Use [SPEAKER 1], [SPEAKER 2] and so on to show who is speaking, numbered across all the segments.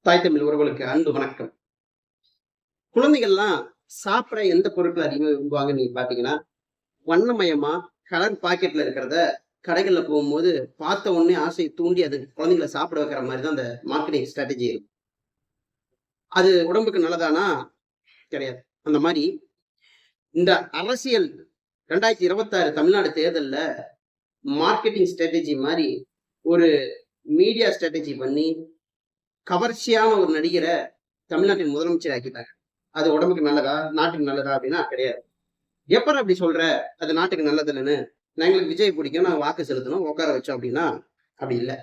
[SPEAKER 1] தாய் தமிழ் உறவுகளுக்கு அன்பு வணக்கம். குழந்தைகள்லாம் சாப்பிட எந்த பொருட்கள் அதிகமாக விரும்புவாங்க நீங்க பாத்தீங்கன்னா, வண்ணமயமா கலர் பாக்கெட்ல இருக்கிறத கடைகள்ல போகும்போது பார்த்த உடனே ஆசையை தூண்டி அது குழந்தைங்களை சாப்பிட வைக்கிற மாதிரி தான் அந்த மார்க்கெட்டிங் ஸ்ட்ராட்டஜி இருக்கும். அது உடம்புக்கு நல்லதானா? கிடையாது. அந்த மாதிரி இந்த அரசியல் 2026 தமிழ்நாடு தேர்தல்ல மார்க்கெட்டிங் ஸ்ட்ராட்டஜி மாதிரி ஒரு மீடியா ஸ்ட்ராட்டஜி பண்ணி கவர்ச்சியான ஒரு நடிகரை தமிழ்நாட்டின் முதலமைச்சர் ஆக்கிட்டாங்க. அது உடம்புக்கு நல்லதா, நாட்டுக்கு நல்லதா அப்படின்னா கிடையாது. எப்பறம் அப்படி சொல்ற அது நாட்டுக்கு நல்லது இல்லைன்னு? எங்களுக்கு விஜய் பிடிக்கும், நான் வாக்கு செலுத்தணும், உட்கார வச்சோம் அப்படின்னா அப்படி இல்லை.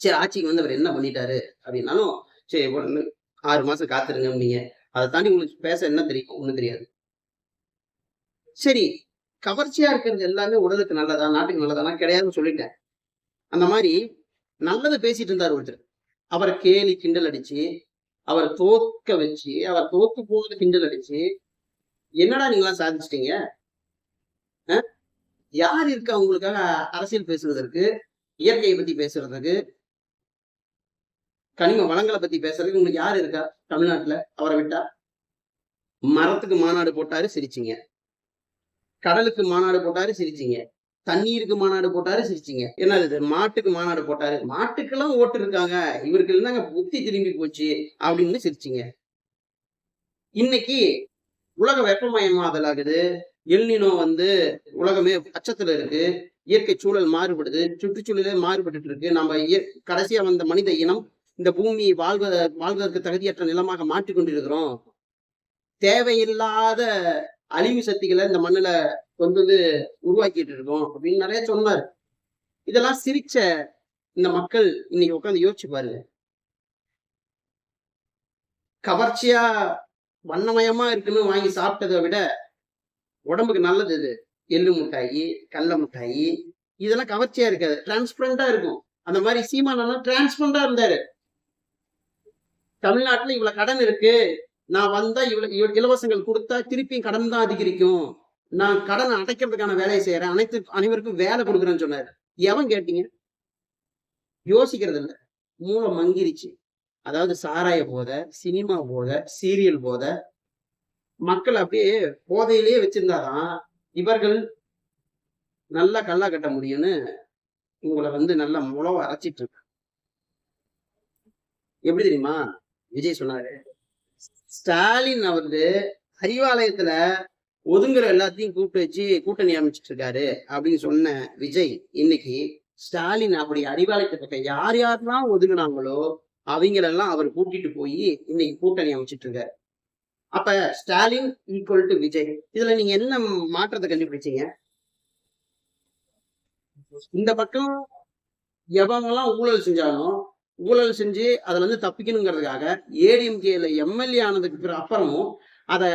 [SPEAKER 1] சரி, ஆட்சிக்கு வந்து அவர் என்ன பண்ணிட்டாரு அப்படின்னாலும் சரி, 6 மாசம் காத்துருங்க நீங்க. அதை தாண்டி உங்களுக்கு பேச என்ன தெரியும்? ஒண்ணும் தெரியாது. சரி, கவர்ச்சியா இருக்கிறது எல்லாமே உடலுக்கு நல்லதா, நாட்டுக்கு நல்லதானா? கிடையாதுன்னு சொல்லிட்டேன். அந்த மாதிரி நல்லது பேசிட்டு இருந்தார் ஒருத்தர். அவரை கேலி கிண்டல் அடிச்சு, அவரை தோற்க வச்சு, அவர் தோத்து போவது கிண்டல் அடிச்சு, என்னடா நீங்களாம் சாதிச்சிட்டீங்க? யார் இருக்கா உங்களுக்காக அரசியல் பேசுவதற்கு, இயற்கையை பத்தி பேசுறதுக்கு, கனிம வளங்களை பத்தி பேசுறதுக்கு உங்களுக்கு யார் இருக்கா தமிழ்நாட்டுல அவரை விட்டா? மரத்துக்கு மாநாடு போட்டாரு, சிரிச்சிங்க. கடலுக்கு மாநாடு போட்டாரு, சிரிச்சிங்க. தண்ணீருக்கு மாநாடு போட்டாரு, சிரிச்சிங்க. என்னது இது? மாட்டுக்கு மாநாடு போட்டாரு, மாட்டுக்கெல்லாம் ஓட்டு இருக்காங்க, இவருக்கு இருந்தாங்க புத்தி திரும்பி போச்சு அப்படின்னு சிரிச்சிங்க. இன்னைக்கு உலக வெப்பமயமாதல் ஆகுது. எல்னினோ வந்து உலகமே அச்சத்துல இருக்கு. இயற்கை சூழல் மாறுபடுது, சுற்றுச்சூழலே மாறுபட்டு இருக்கு. நம்ம கடைசியா வந்த மனித இனம் இந்த பூமியை வாழ்வதற்கு தகுதியற்ற நிலமாக மாற்றிக் கொண்டிருக்கிறோம். தேவையில்லாத அழிவு சக்திகளை இந்த மண்ணுல கொண்டு வந்து உருவாக்கிட்டு இருக்கோம் அப்படின்னு நிறைய சொன்னார். இதெல்லாம் சிரிச்ச இந்த மக்கள் இன்னைக்கு உட்காந்து யோசிச்சு பாருங்க. கவர்ச்சியா வண்ணமயமா இருக்குன்னு வாங்கி சாப்பிட்டதை விட உடம்புக்கு நல்லது இது. எள்ளு மிட்டாயி, கடல மிட்டாயி, இதெல்லாம் கவர்ச்சியா இருக்காது, டிரான்ஸ்பரண்டா இருக்கும். அந்த மாதிரி சீமானெல்லாம் டிரான்ஸ்பரண்டா இருந்தாரு. தமிழ்நாட்டுல இவ்வளவு கடன் இருக்கு, நான் வந்தா இவ்வளவு இலவசங்கள் கொடுத்தா திருப்பியும் கடன் தான் அதிகரிக்கும், நான் கடனை அடைக்கிறதுக்கான வேலையை செய்யறேன், அனைவருக்கும் வேலை கொடுக்குறேன்னு சொன்னாரு. எவன் கேட்டீங்க? யோசிக்கிறது இல்லை. மூளை மங்கிருச்சு. அதாவது சாராய போதை, சினிமா போதை, சீரியல் போதை, மக்கள் அப்படியே போதையிலேயே வச்சிருந்தாதான் இவர்கள் நல்லா கல்லா கட்ட முடியும்னு உங்களை வந்து நல்லா முளவ அரைச்சிட்டு இருக்கு. எப்படி தெரியுமா விஜய் சொன்னாரு? ஸ்டாலின் அவரு அறிவாலயத்துல ஒதுங்குற எல்லாத்தையும் கூப்பிட்டு வச்சு கூட்டணி அமைச்சிட்டு இருக்காரு அப்படின்னு சொன்ன விஜய் இன்னைக்கு ஸ்டாலின் அப்படி அறிவாலயத்தை பக்கம் யார் யாரெல்லாம் ஒதுங்கினாங்களோ அவங்களெல்லாம் அவர் கூட்டிட்டு போய் இன்னைக்கு கூட்டணி அமைச்சிட்டு இருக்காரு. அப்ப ஸ்டாலின் ஈக்குவல் டு விஜய். இதுல நீங்க என்ன மாற்றத்தை கண்டுபிடிச்சீங்க? இந்த பக்கம் எவங்கெல்லாம் ஊழல் செஞ்சாலும் ஊழல் செஞ்சு அதுல இருந்து தப்பிக்கணுங்கிறதுக்காக ஏடிஎம்கேல எம்எல்ஏ ஆனதுக்கு அப்புறமும் அதை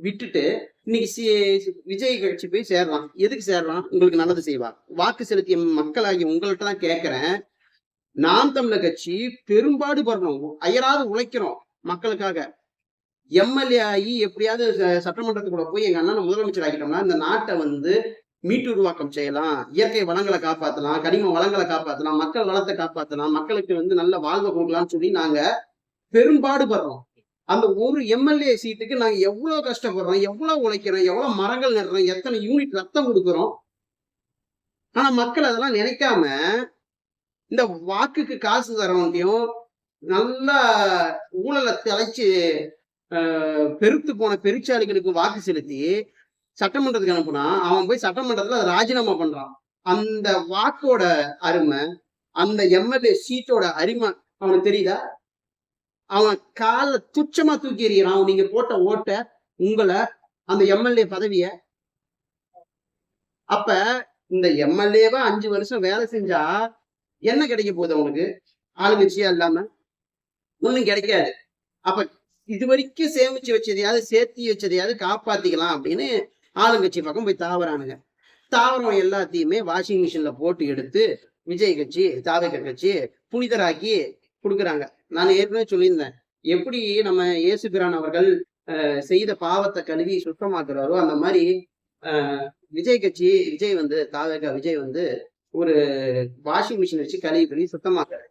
[SPEAKER 1] விட்டுட்டு இன்னைக்கு விஜய் கட்சி போய் சேரலாம். எதுக்கு சேரலாம்? உங்களுக்கு நல்லது செய்வா. வாக்கு செலுத்திய மக்களாகி உங்கள்கிட்ட தான் கேட்கிறேன். நாம் தமிழர் கட்சி பெரும்பாடு படணும், அயராது உழைக்கிறோம் மக்களுக்காக. எம்எல்ஏ ஆகி எப்படியாவது சட்டமன்றத்துக்குள்ள போய் எங்க அண்ணனை முதலமைச்சர் ஆகிட்டோம்னா இந்த நாட்டை வந்து மீட்டுருவாக்கம் செய்யலாம், இயற்கை வளங்களை காப்பாற்றலாம், கனிம வளங்களை காப்பாற்றலாம், மக்கள் வளத்தை காப்பாற்றலாம், மக்களுக்கு வந்து நல்ல வாழ்வை கொடுக்கலாம்னு சொல்லி நாங்க பெரும்பாடுபடுறோம். அந்த ஒரு எம்எல்ஏ சீட்டுக்கு நாங்க எவ்வளவு கஷ்டப்படுறோம், எவ்வளவு உழைக்கிறோம், எவ்வளவு மரங்கள் நடுறோம், எத்தனை யூனிட் ரத்தம் கொடுக்குறோம். ஆனா மக்கள் அதெல்லாம் நினைக்காம இந்த வாக்குக்கு காசு தரவண்டியும் நல்லா ஊழலை தலைச்சு பெருத்து போன பெருச்சாளிகளுக்கு வாக்கு செலுத்தி சட்டமன்றத்துக்கு அனுப்புனா அவன் போய் சட்டமன்றத்துல ராஜினாமா பண்றான். அந்த வாக்கோட அருமை, அந்த எம்எல்ஏ சீட்டோட அருமை அவனுக்கு தெரியுதா? அவன் கால துச்சமா தூக்கி எறிகிறான். நீங்க போட்ட ஓட்ட, உங்களை, அந்த எம்எல்ஏ பதவிய. அப்ப இந்த எம்எல்ஏவா 5 வருஷம் வேலை செஞ்சா என்ன கிடைக்க போகுது அவனுக்கு? ஆளுங்கட்சியா இல்லாம ஒண்ணும் கிடைக்காது. அப்ப இது வரைக்கும் சேமிச்சு வச்சதையாவது சேர்த்தி வச்சதையாவது காப்பாத்திக்கலாம் அப்படின்னு ஆளுங்கட்சி பக்கம் போய் தாவறானுங்க. தாவரம் எல்லாத்தையுமே வாஷிங் மிஷின்ல போட்டு எடுத்து விஜய் கட்சி, தாவக கட்சி புனிதராக்கி கொடுக்குறாங்க. நான் ஏற்கனவே சொல்லியிருந்தேன், எப்படி நம்ம இயேசு பிரான் அவர்கள் செய்த பாவத்தை கழுவி சுத்தமாக்குறாரோ அந்த மாதிரி விஜய் கட்சி, விஜய் வந்து ஒரு வாஷிங் மிஷின் வச்சு கழுவி சுத்தமாக்குறாரு.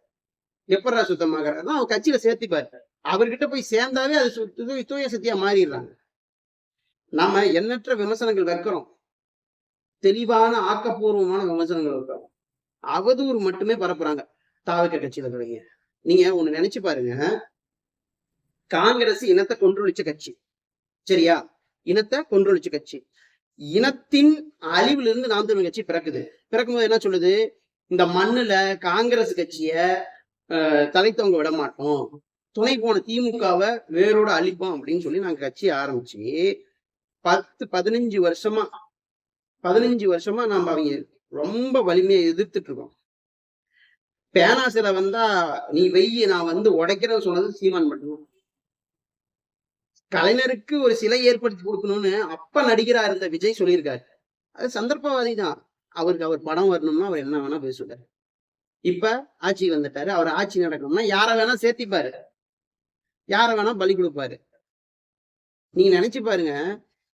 [SPEAKER 1] எப்படா சுத்தமாகறதுனா அவர் கட்சியில சேர்த்திப்பாரு. அவர்கிட்ட போய் சேர்ந்தாவே அது தூய சக்தியா மாறிடுறாங்க. நாம எண்ணற்ற விமர்சனங்கள் வைக்கிறோம். தெளிவான ஆக்கப்பூர்வமான விமர்சனங்கள் வைக்கிறோம். அவதூறு மட்டுமே பரப்புறாங்க தாவக கட்சியில இருக்கிறவங்க. நீங்க ஒண்ணு நினைச்சு பாருங்க. காங்கிரஸ் இனத்தை கொன்றொழிச்ச கட்சி. சரியா? இனத்தை கொன்றொழிச்ச கட்சி. இனத்தின் அழிவிலிருந்து நாம் தமிழர் கட்சி பிறக்குது. பிறக்கும்போது என்ன சொல்லுது? இந்த மண்ணுல காங்கிரஸ் கட்சிய தலைத்தவங்க விட மாட்டோம். துணை போன திமுகவை வேரோட அழிப்போம் அப்படின்னு சொல்லி நாங்க கட்சியை ஆரம்பிச்சு 15 வருஷமா நாம அவங்க ரொம்ப வலிமையை எதிர்த்துட்டு இருக்கோம். பேனா சிலை வந்தா நீ வெய்யி நான் வந்து உடைக்கிறேன்னு சொன்னது சீமான் மட்டும். கலைஞருக்கு ஒரு சிலை ஏற்படுத்தி கொடுக்கணும்னு அப்ப நடிகரா இருந்த விஜய் சொல்லியிருக்காரு. அது சந்தர்ப்பவாதி தான். அவருக்கு அவர் படம் வரணும்னா அவர் என்ன வேணா பேசுவாரு. இப்ப ஆட்சி வந்துட்டாரு. அவர் ஆட்சி நடக்கணும்னா யார வேணா சேர்த்திப்பாரு, யார வேணா பலி கொடுப்பாரு. நீங்க நினைச்சு பாருங்க,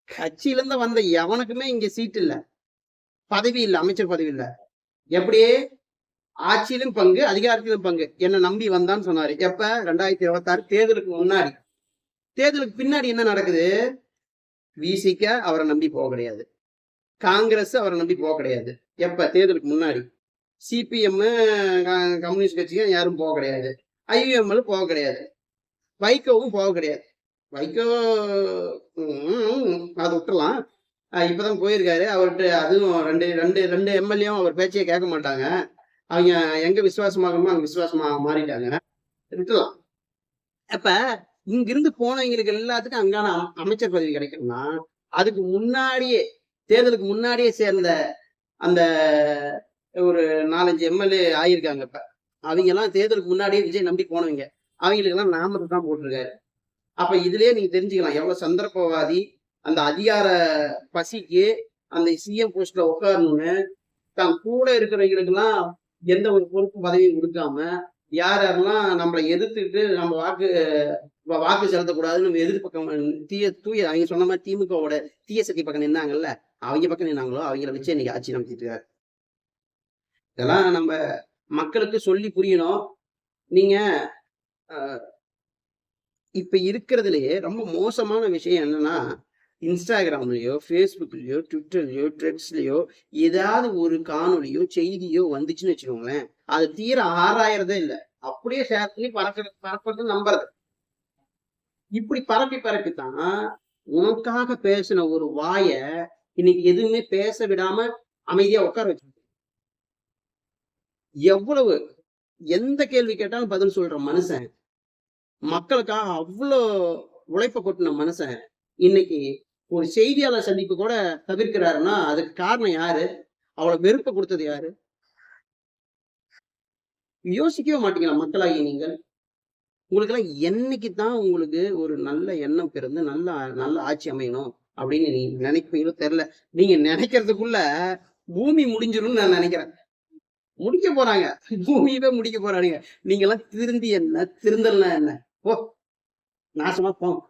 [SPEAKER 1] கட்சியில இருந்து வந்த எவனுக்குமே இங்க சீட் இல்ல, பதவி இல்ல, அமைச்சர் பதவி இல்ல. எப்படியே ஆட்சியிலும் பங்கு, அதிகாரத்திலும் பங்கு. என்ன நம்பி வந்தான்னு சொன்னாரு. எப்ப? 2026 தேர்தலுக்கு முன்னாடி. தேர்தலுக்கு பின்னாடி என்ன நடக்குது? விசிக அவரை நம்பி போக கிடையாது, காங்கிரஸ் அவரை நம்பி போக கிடையாது. எப்ப? தேர்தலுக்கு முன்னாடி. சிபிஎம் கம்யூனிஸ்ட் கட்சியும் யாரும் போக கிடையாது, ஐயுஎம்எல் போக கிடையாது, வைகோவும் போக கிடையாது. வைகோ அது விட்டுலாம், இப்பதான் போயிருக்காரு. அவர்கிட்ட அதுவும் ரெண்டு எம்எல்ஏவும் அவர் பேச்சையே கேட்க மாட்டாங்க. அவங்க எங்க விசுவாசமாகமோ அங்க விசுவாசமாக மாறிட்டாங்க. விட்டுலாம். அப்ப இங்கிருந்து போனவங்களுக்கு எல்லாத்துக்கும் அங்கான அமைச்சர் பதவி கிடைக்கணும்னா அதுக்கு முன்னாடியே, தேர்தலுக்கு முன்னாடியே சேர்ந்த அந்த ஒரு 4-5 எம்எல்ஏ ஆயிருக்காங்க. இப்ப அவங்க எல்லாம் தேர்தலுக்கு முன்னாடியே விஜய் நம்பி போனவங்க. அவங்களுக்கு எல்லாம் நாமத்தை தான் போட்டிருக்காரு. அப்ப இதுலயே நீங்க தெரிஞ்சுக்கலாம் எவ்வளவு சந்தர்ப்பவாதி. அந்த அதிகார பசிக்கு அந்த சிஎம் போஸ்ட்ல உட்காரணும்னு தான் கூட இருக்கிறவங்களுக்கு எல்லாம் எந்த ஒரு பொறுப்பு பதவியும் கொடுக்காம, யாரெல்லாம் நம்மளை எதிர்த்துட்டு நம்ம வாக்கு செலுத்தக்கூடாதுன்னு நம்ம எதிர்பக்கம் தூய அவங்க சொன்ன மாதிரி திமுகவோட தீய சக்தி பக்கம் நின்னாங்கல்ல, அவங்க பக்கம் நின்னாங்களோ அவங்கள வச்சு இன்னைக்கு ஆட்சி நடத்திட்டு இருக்காரு. இதெல்லாம் நம்ம மக்களுக்கு சொல்லி புரியணும். நீங்க இப்ப இருக்கிறதுலயே ரொம்ப மோசமான விஷயம் என்னன்னா, இன்ஸ்டாகிராம்லயோ, ஃபேஸ்புக்லயோ, ட்விட்டர்லயோ, த்ரெட்ஸ்லயோ ஏதாவது ஒரு காணொலியோ செய்தியோ வந்துச்சுன்னு வச்சுக்கோங்களேன், அது தீர ஆராயறதே இல்லை. அப்படியே ஷேர் பண்ணி பரப்புறது நம்புறது. இப்படி பரப்பித்தான் உனக்காக பேசின ஒரு வாய இன்னைக்கு எதுவுமே பேச விடாம அமைதியா உட்கார வச்சு, எவ்வளவு எந்த கேள்வி கேட்டாலும் பதில் சொல்ற மனுஷன், மக்களுக்காக அவ்வளோ உழைப்ப கொட்டின மனுஷன் இன்னைக்கு ஒரு செய்தியாளர் சந்திப்பு கூட தவிர்க்கிறாருன்னா அதுக்கு காரணம் யாரு? அவ்வளவு வெறுப்ப கொடுத்தது யாரு? யோசிக்கவே மாட்டீங்களா மக்களாகி நீங்கள்? உங்களுக்கு எல்லாம் என்னைக்குதான் உங்களுக்கு ஒரு நல்ல எண்ணம் பிறந்து நல்ல ஆட்சி அமையணும் அப்படின்னு நீங்க நினைப்பீங்களோ தெரியல. நீங்க நினைக்கிறதுக்குள்ள பூமி முடிஞ்சிரும்னு நான் நினைக்கிறேன். முடிக்க போறாங்க, பூமியவே முடிக்க போறானுங்க. நீங்க எல்லாம் திருந்தி என்ன, திருந்தல்னா என்ன? ஓ நாசமா போங்க.